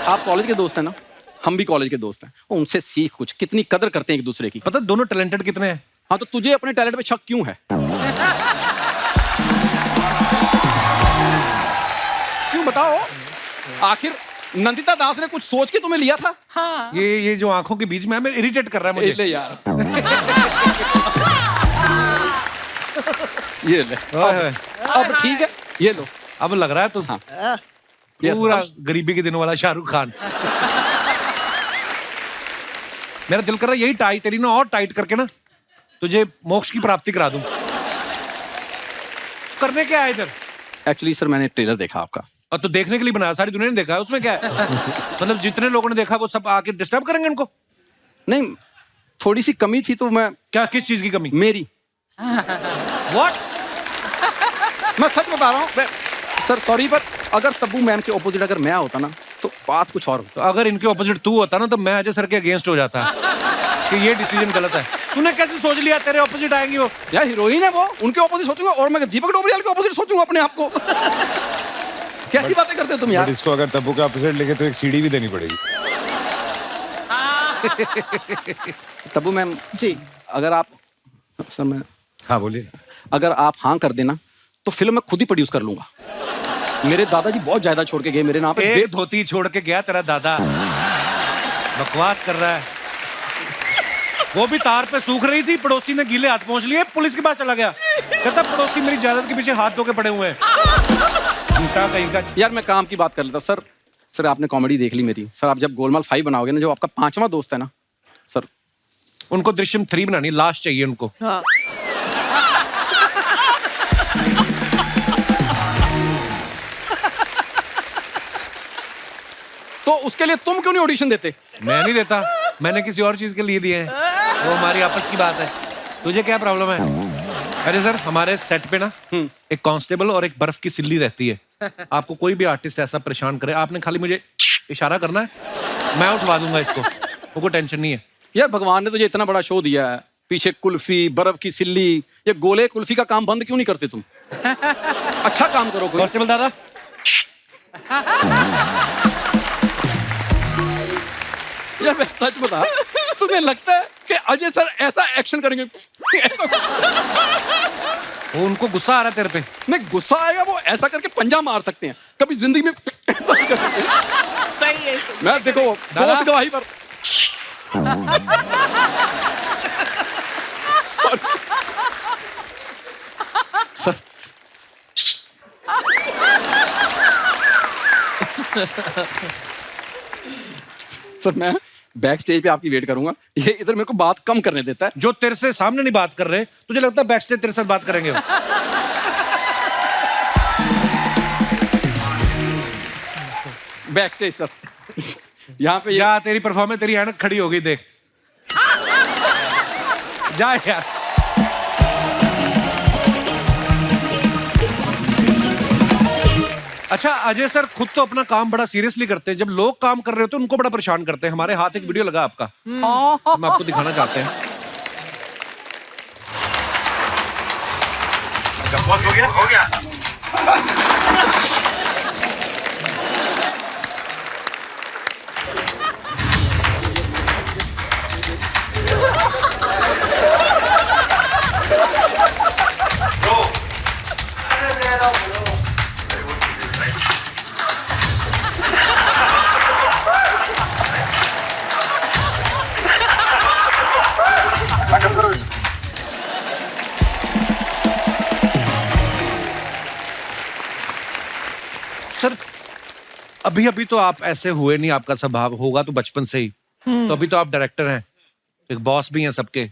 आप कॉलेज के दोस्त हैं ना, हम भी कॉलेज के दोस्त हैं, उनसे सीख कुछ, कितनी कदर करते हैं एक दूसरे की। पता दोनों टैलेंटेड कितने हैं। हाँ, तो तुझे अपने टैलेंट पे शक क्यों है? क्यों बताओ? आखिर नंदिता दास ने कुछ सोच के तुम्हें लिया था? हाँ। ये जो आंखों के बीच में हमें इरिटेट कर रहा है मुझे। ले यार। ये ले। अब ठीक है, ये लो। अब लग रहा है तो हाँ। पूरा गरीबी के दिनों वाला शाहरुख खान। मेरा दिल कर रहा है यही टाई तेरी ना और टाइट करके ना तुझे मोक्ष की प्राप्ति करा दूं। करने क्या है इधर? एक्चुअली सर मैंने ट्रेलर देखा आपका। और तो देखने के लिए बनाया, सारी दुनिया ने देखा है, उसमें क्या है? मतलब जितने लोगों ने देखा वो सब आके डिस्टर्ब करेंगे उनको? नहीं, थोड़ी सी कमी थी तो मैं। क्या, किस चीज की कमी? मेरी। व्हाट? मैं सच बता रहा हूँ सर, सॉरी, पर अगर तब्बू मैम के ऑपोजिट अगर मैं होता ना तो बात कुछ और। तो अगर इनके ऑपोजिट तू होता ना तो मैं अजय सर के अगेंस्ट हो जाता कि ये डिसीजन गलत है। तूने कैसे सोच लिया तेरे ऑपोजिट आएंगी वो? यार हीरोइन है वो, उनके ऑपोजिट सोचूंगा और मैं दीपक डोबरियाल के ऑपोजिट सोचूंगा अपने आप को। कैसी बातें करते हो तुम यार? इसको अगर तब्बू के ऑपोजिट लेके तो एक सीढ़ी भी देनी पड़ेगी। तब्बू मैम जी, अगर आप, सर मैं, हाँ बोलिए। अगर आप हाँ कर देना तो फिल्म मैं खुद ही प्रोड्यूस कर लूंगा। मेरे दादाजी बहुत ज्यादा छोड़ के गए मेरे नाम पे। एक धोती छोड़ के गया तेरा दादा, बकवास कर रहा है। वो भी तार पे सूख रही थी, पड़ोसी ने गीले हाथ पहुंच लिए, पुलिस के पास चला गया, कहता पड़ोसी मेरी जायदाद के पीछे हाथ धो के पड़े हुए हैं। कहीं का। यार मैं काम की बात कर लेता हूँ सर। सर आपने कॉमेडी देख ली मेरी। सर आप जब गोलमाल 5 बनाओगे ना, जो आपका 5वां दोस्त है ना सर, उनको दृश्यम 3 बनानी, लास्ट चाहिए उनको। हाँ। तो उसके लिए तुम क्यों नहीं ऑडिशन देते? मैं नहीं देता, मैंने किसी और चीज के लिए दिए हैं, वो हमारी आपस की बात है। तुझे क्या प्रॉब्लम है? अरे सर, हमारे सेट पे ना एक कांस्टेबल और एक बर्फ की सिल्ली रहती है। आपको कोई भी आर्टिस्ट ऐसा परेशान करे, आपने खाली मुझे इशारा करना है, मैं उठवा दूंगा इसको, वो कोई टेंशन नहीं है। यार भगवान ने तुझे इतना बड़ा शो दिया है, पीछे कुल्फी, बर्फ की सिल्ली, ये गोले कुल्फी का काम बंद क्यों नहीं करते तुम? अच्छा काम करो कोई। कांस्टेबल दादा, यार मैं सच बता, तुम्हें लगता है कि अजय सर ऐसा एक्शन करेंगे? वो उनको गुस्सा आ रहा है तेरे पे। नहीं, गुस्सा आएगा, वो ऐसा करके पंजा मार सकते हैं, कभी जिंदगी में। सही है। मैं देखो दोस्त गवाही पर। सर सर मैं बैक स्टेज पे आपकी वेट करूंगा, ये इधर मेरे को बात कम करने देता है। जो तेरे से सामने नहीं बात कर रहे, तुझे लगता है बैक स्टेज तेरे साथ बात करेंगे वो? बैक स्टेज सर, यहाँ पे या तेरी परफॉर्मेंस, तेरी ऐनक खड़ी हो गई, देख जा यार। अच्छा अजय सर खुद तो अपना काम बड़ा सीरियसली करते हैं, जब लोग काम कर रहे होते हैं उनको बड़ा परेशान करते हैं। हमारे हाथ एक वीडियो लगा आपका, हम आपको दिखाना चाहते हैं। बस हो गया, हो गया। सर अभी अभी तो आप ऐसे हुए नहीं, आपका स्वभाव होगा तो बचपन से ही, तो अभी तो आप डायरेक्टर हैं, एक बॉस भी हैं सबके।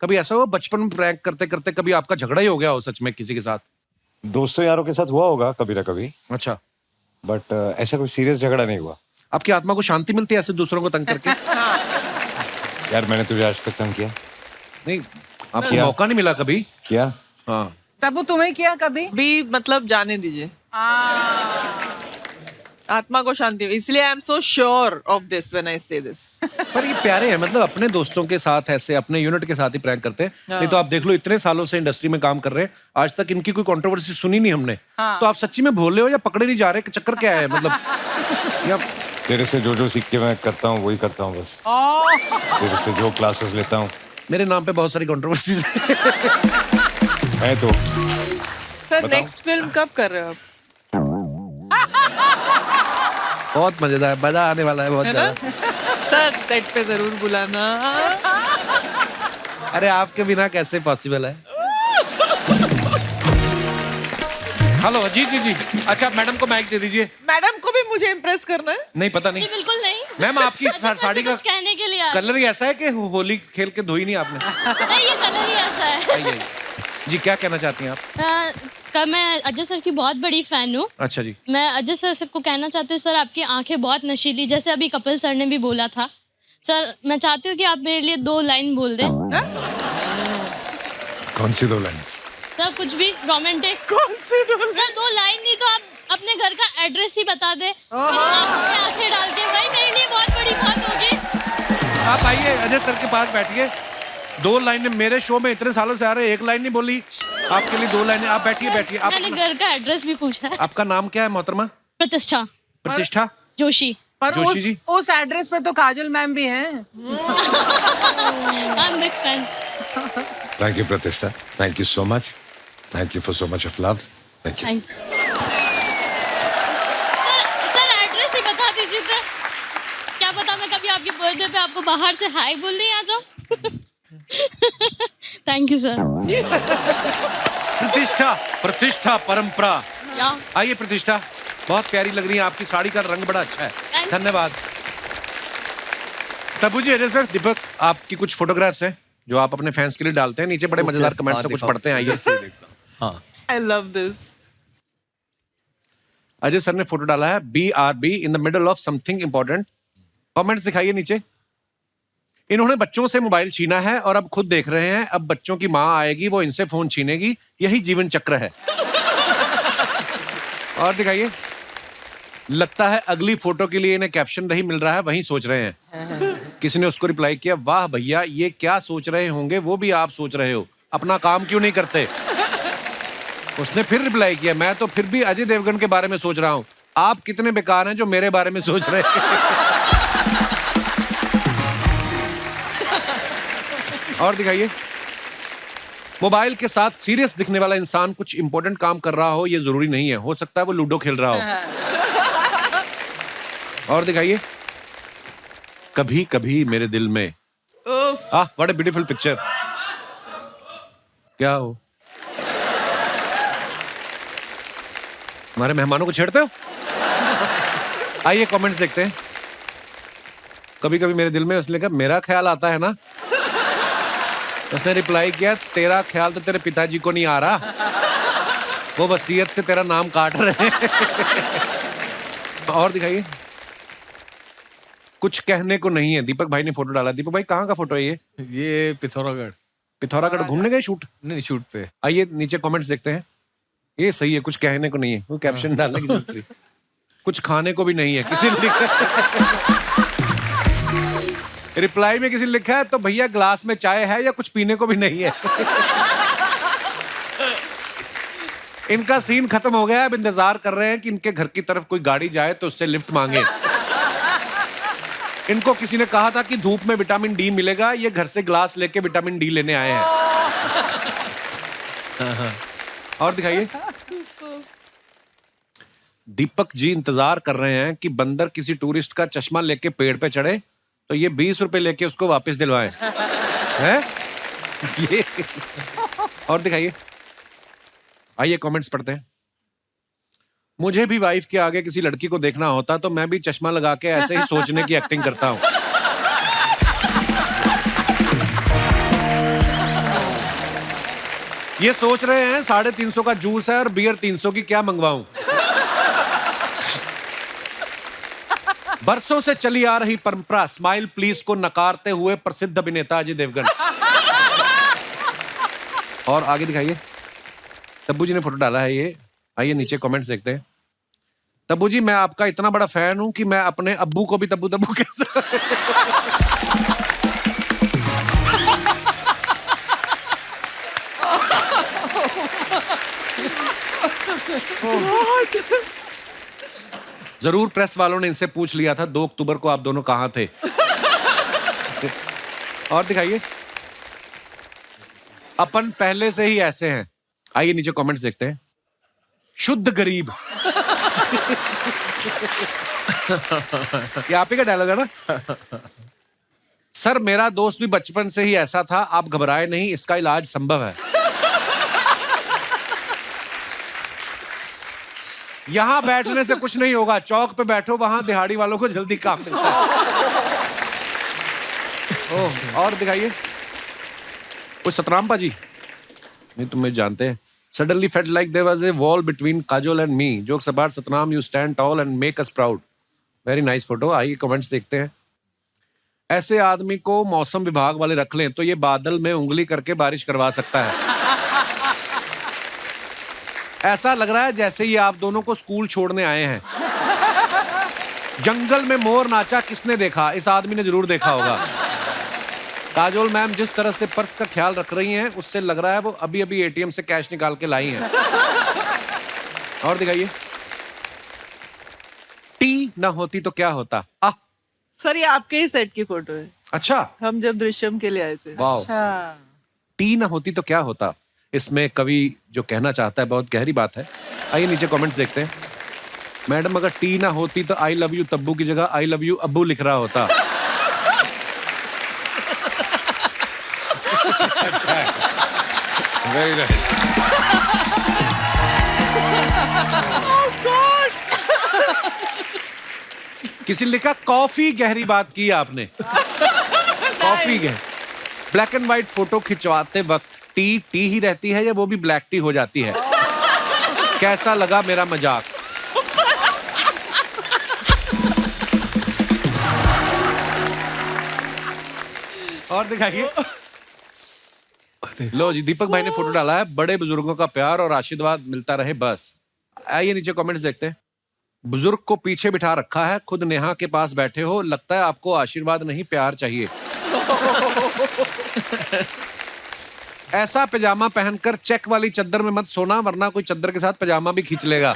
कभी ऐसा हुआ बचपन में प्रैंक करते करते कभी आपका झगड़ा ही हो गया हो सच में किसी के साथ? दोस्तों यारों के साथ हुआ होगा कभी ना कभी, अच्छा, बट ऐसा कोई सीरियस झगड़ा नहीं हुआ। आपकी आत्मा को शांति मिलती है ऐसे दूसरों को तंग करके? यार मैंने तुझे आज तक तंग किया? नहीं, आपको मौका नहीं मिला कभी किया? हाँ, तब तुम्हें किया कभी भी, मतलब जाने दीजिए। आत्मा को शांति, इसलिए I am so sure of this when I से दिस। पर ये प्यारे हैं, मतलब अपने दोस्तों के साथ ऐसे अपने यूनिट के साथ ही प्रैंक करते हैं। नहीं तो आप देख लो, इतने सालों से इंडस्ट्री में काम कर रहे हैं, आज तक इनकी कोई कंट्रोवर्सी सुनी नहीं हमने। तो आप सच्ची में भोले हो या पकड़े नहीं जा रहे, चक्कर क्या है मतलब? या तेरे से जो सीख के मैं करता हूँ वही करता हूँ बस। तेरे से जो क्लासेस लेता हूँ। मेरे नाम पे बहुत सारी कंट्रोवर्सीज है तो। सर नेक्स्ट फिल्म कब कर रहे हो आप? बहुत मजेदार, मजा आने वाला है बहुत ज्यादा। सर सेट पे जरूर बुलाना। अरे आपके बिना कैसे पॉसिबल है? हेलो जी जी जी, अच्छा मैडम को माइक दे दीजिए। मैडम को भी मुझे इम्प्रेस करना है? नहीं पता नहीं। बिल्कुल नहीं मैम आपकी साड़ी का कहने के लिए कलर ही ऐसा है कि होली खेल के धोई नहीं आपने? नहीं, ये कलर ही ऐसा है। आइए जी, क्या कहना चाहती हैं आप? मैं अजय सर की बहुत बड़ी फैन हूँ। अच्छा जी। मैं अजय सर को कहना चाहती हूँ, सर आपकी आंखें बहुत नशीली, जैसे अभी कपिल सर ने भी बोला था। सर मैं चाहती हूँ कि आप मेरे लिए 2 लाइन बोल दें। कौन सी 2 लाइन? सर कुछ भी रोमांटिक। कौन सी 2 लाइन? सर 2 लाइन नहीं तो आप अपने घर का एड्रेस ही बता दें, आंखें डाल के, भाई मेरे लिए बहुत बड़ी बात होगी। आप आइए अजय सर के पास बैठिए। 2 लाइनें मेरे शो में इतने सालों से आ रहे हैं, 1 लाइन नहीं बोली, आपके लिए 2 लाइनें। आप बैठिए बैठिए। मैंने घर का एड्रेस भी पूछा है। आपका नाम क्या है मोहतरमा? प्रतिष्ठा। प्रतिष्ठा जोशी। पर जोशी जी? उस एड्रेस पे तो काजल मैम भी हैं। I'm big fan. Thank you Pratishtha, thank you so much, thank you for so much of love, thank you. Sir address ही बता दीजिए सर, क्या पता मैं कभी आपके बर्थडे पे आपको बाहर से हाय बोलने आ जाऊं। Thank you sir. प्रतिष्ठा, प्रतिष्ठा परंपरा। या आइए प्रतिष्ठा, बहुत प्यारी लग रही है, आपकी साड़ी का रंग बड़ा अच्छा है। धन्यवाद। तब्बू जी, अजय सर, दीपक, आपकी कुछ फोटोग्राफ्स हैं जो आप अपने फैंस के लिए डालते हैं, नीचे बड़े मजेदार कमेंट्स से कुछ पढ़ते हैं। आइए। हाँ, I love this. Ajay sir ने फोटो डाला है, BRB in the middle of something important. Comments दिखाइए नीचे। इन्होंने बच्चों से मोबाइल छीना है और अब खुद देख रहे हैं, अब बच्चों की माँ आएगी, वो इनसे फोन छीनेगी, यही जीवन चक्र है। और दिखाइए। लगता है अगली फोटो के लिए इन्हें कैप्शन नहीं मिल रहा है, वहीं सोच रहे हैं। किसी ने उसको रिप्लाई किया, वाह भैया ये क्या सोच रहे होंगे, वो भी आप सोच रहे हो, अपना काम क्यों नहीं करते? उसने फिर रिप्लाई किया, मैं तो फिर भी अजय देवगन के बारे में सोच रहा हूं, आप कितने बेकार हैं जो मेरे बारे में सोच रहे हैं। और दिखाइए। मोबाइल के साथ सीरियस दिखने वाला इंसान कुछ इंपॉर्टेंट काम कर रहा हो, ये जरूरी नहीं है, हो सकता है वो लूडो खेल रहा हो। और दिखाइए। कभी कभी मेरे दिल में। What a beautiful picture. क्या हो, हमारे मेहमानों को छेड़ते हो? आइए कमेंट्स देखते हैं। कभी कभी मेरे दिल में, उसने कहा मेरा ख्याल आता है ना। उसने रिप्लाई किया, तेरा ख्याल तो तेरे पिताजी को नहीं आ रहा, वो वसीयत से तेरा नाम काट रहे हैं। और दिखाइए। कुछ कहने को नहीं है, दीपक भाई ने फोटो डाला। दीपक भाई कहाँ का फोटो है ये पिथौरागढ़। पिथौरागढ़ घूमने गए शूट? नहीं, शूट पे। आइए नीचे कमेंट्स देखते हैं। ये सही है, कुछ कहने को नहीं है, वो कैप्शन डालने की जरूरत नहीं। कुछ खाने को भी नहीं है, किसी ने लिखा। रिप्लाई में किसी ने लिखा है, तो भैया ग्लास में चाय है या कुछ पीने को भी नहीं है। इनका सीन खत्म हो गया है, अब इंतजार कर रहे हैं कि इनके घर की तरफ कोई गाड़ी जाए तो उससे लिफ्ट मांगे। इनको किसी ने कहा था कि धूप में विटामिन डी मिलेगा, ये घर से ग्लास लेके विटामिन डी लेने आए हैं। और दिखाइए। दीपक जी इंतजार कर रहे हैं कि बंदर किसी टूरिस्ट का चश्मा लेके पेड़ पे चढ़े तो ये 20 रुपए लेके उसको वापस दिलवाएं। हैं? ये। और दिखाइए। आइए कमेंट्स पढ़ते हैं। मुझे भी वाइफ के आगे किसी लड़की को देखना होता तो मैं भी चश्मा लगा के ऐसे ही सोचने की एक्टिंग करता हूं। ये सोच रहे हैं 350 का जूस है और बियर 300 की, क्या मंगवाऊं? बरसों से चली आ रही परंपरा स्माइल प्लीज को नकारते हुए प्रसिद्ध अभिनेता अजय देवगन। और आगे दिखाइए। तब्बू जी ने फोटो डाला है ये। आइए नीचे कमेंट्स देखते हैं। तब्बू जी मैं आपका इतना बड़ा फैन हूं कि मैं अपने अब्बू को भी तब्बू तब्बू कहता जरूर प्रेस वालों ने इनसे पूछ लिया था 2 अक्टूबर को आप दोनों कहां थे। और दिखाइए, अपन पहले से ही ऐसे हैं। आइए नीचे कमेंट्स देखते हैं। शुद्ध गरीब ये आप ही का डायलॉग है ना? सर मेरा दोस्त भी बचपन से ही ऐसा था, आप घबराए नहीं, इसका इलाज संभव है। यहां बैठने से कुछ नहीं होगा, चौक पे बैठो, वहां दिहाड़ी वालों को जल्दी काम मिलता है। ओह, और दिखाइए कुछ। सतराम पाजी नहीं, तुम्हें जानते हैं। Suddenly felt like there was a wall between Kajol and me. Jokes apart, Satnam, you stand tall and make us proud. Very nice photo. आइए कमेंट्स देखते हैं। ऐसे आदमी को मौसम विभाग वाले रख लें तो ये बादल में उंगली करके बारिश करवा सकता है। ऐसा लग रहा है जैसे ही आप दोनों को स्कूल छोड़ने आए हैं। जंगल में मोर नाचा किसने देखा? इस आदमी ने जरूर देखा होगा। काजोल मैम जिस तरह से पर्स का ख्याल रख रही हैं उससे लग रहा है वो अभी अभी एटीएम से कैश निकाल के लाई हैं। और दिखाइए। टी ना होती तो क्या होता? सर ये आपके ही सेट की फोटो है। अच्छा, हम जब दृश्यम के लिए आए थे। वाह। टी ना होती तो क्या होता, इसमें कवि जो कहना चाहता है बहुत गहरी बात है। आइए नीचे कमेंट्स देखते हैं। मैडम अगर टी ना होती तो आई लव यू तब्बू की जगह आई लव यू अब्बू लिख रहा होता। Very nice. किसी ने लिखा कॉफी गहरी बात की आपने। कॉफी गहरी। ब्लैक एंड व्हाइट फोटो खिंचवाते वक्त टी ही रहती है या वो भी ब्लैक टी हो जाती है? कैसा लगा मेरा मजाक? और दिखाइए। लो जी, दीपक भाई ने फोटो डाला है। बड़े बुजुर्गों का प्यार और आशीर्वाद मिलता रहे बस। आइए नीचे कमेंट्स देखते हैं। बुजुर्ग को पीछे बिठा रखा है, खुद नेहा के पास बैठे हो, लगता है आपको आशीर्वाद नहीं प्यार चाहिए। ऐसा पैजामा पहनकर चेक वाली चद्दर में मत सोना वरना कोई चद्दर के साथ पैजामा भी खींच लेगा।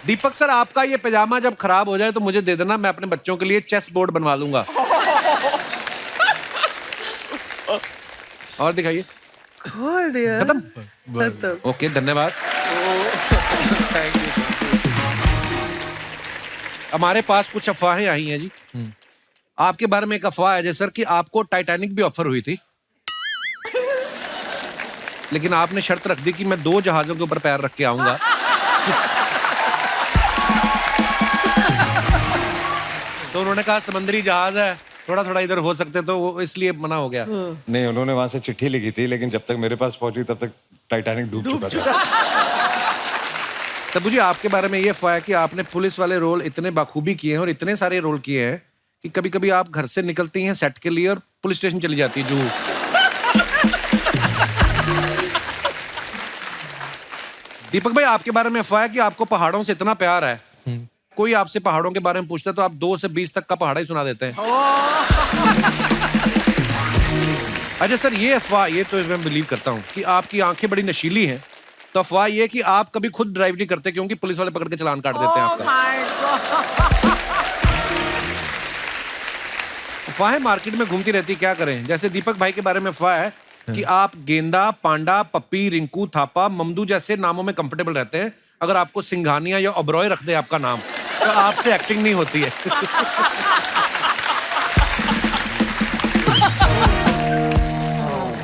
दीपक सर आपका ये पैजामा जब खराब हो जाए तो मुझे दे देना, मैं अपने बच्चों के लिए चेस बोर्ड बनवा लूंगा। और दिखाइए। खत्म। ओके, धन्यवाद। हमारे पास कुछ अफवाहें आई हैं जी। आपके बारे में एक अफवाह है सर कि आपको टाइटैनिक भी ऑफर हुई थी, लेकिन आपने शर्त रख दी कि मैं 2 जहाजों के ऊपर पैर रख के आऊंगा। तो उन्होंने कहा समुद्री जहाज है, थोड़ा थोड़ा इधर हो सकते, तो वो इसलिए मना हो गया। नहीं, उन्होंने वहां से चिट्ठी लिखी थी, लेकिन जब तक मेरे पास पहुंची तब तक टाइटैनिक डूब चुका था। तब्बू जी आपके बारे में ये अफवाह है कि आपने पुलिस वाले रोल इतने बाखूबी किए हैं और इतने सारे रोल किए हैं कि कभी कभी आप घर से निकलती हैं सेट के लिए और पुलिस स्टेशन चली जाती है जू। दीपक भाई आपके बारे में अफवाह है कि आपको पहाड़ों से इतना प्यार है, कोई आपसे पहाड़ों के बारे में पूछता है तो आप 2 से 20 तक का पहाड़ा ही सुना देते हैं। अच्छा सर, ये अफवाह, ये तो मैं बिलीव करता हूँ कि आपकी आंखें बड़ी नशीली हैं, तो अफवाह ये कि आप कभी खुद ड्राइव नहीं करते क्योंकि पुलिस वाले पकड़ के चालान काट देते हैं आपका। अफवाहें मार्केट में घूमती रहती, क्या करें। जैसे दीपक भाई के बारे में अफवाह है कि आप गेंदा, पांडा, पप्पी, रिंकू, थापा, ममदू जैसे नामों में कंफर्टेबल रहते हैं। अगर आपको सिंघानिया या ओबरॉय रख दे आपका नाम तो आपसे एक्टिंग नहीं होती है।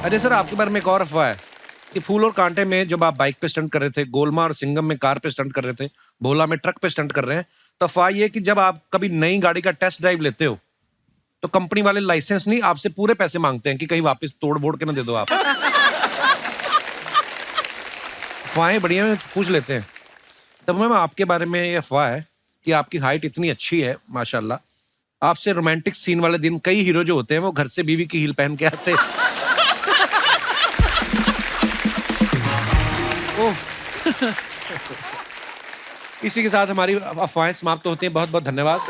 अरे सर आपके बारे में एक और अफवाह है कि फूल और कांटे में जब आप बाइक पे स्टंट कर रहे थे, गोलमा और सिंगम में कार पे स्टंट कर रहे थे, भोला में ट्रक पे स्टंट कर रहे हैं, तो अफवाह ये कि जब आप कभी नई गाड़ी का टेस्ट ड्राइव लेते हो तो कंपनी वाले लाइसेंस नहीं, आपसे पूरे पैसे मांगते हैं कि कहीं वापस तोड़ बोड़ के ना दे दो आप। अफवाहें बढ़िया पूछ लेते हैं। तब मैम आपके बारे में ये अफवाह है कि आपकी हाइट इतनी अच्छी है माशाल्लाह, आपसे रोमांटिक सीन वाले दिन कई हीरो जो होते हैं वो घर से बीवी की हील पहन के आते हैं। ओह, इसी के साथ हमारी अफवाहें समाप्त होती हैं। बहुत बहुत धन्यवाद।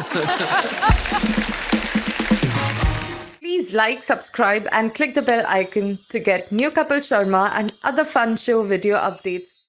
Please like, subscribe and click the bell icon to get new Kapil Sharma and other fun show video updates.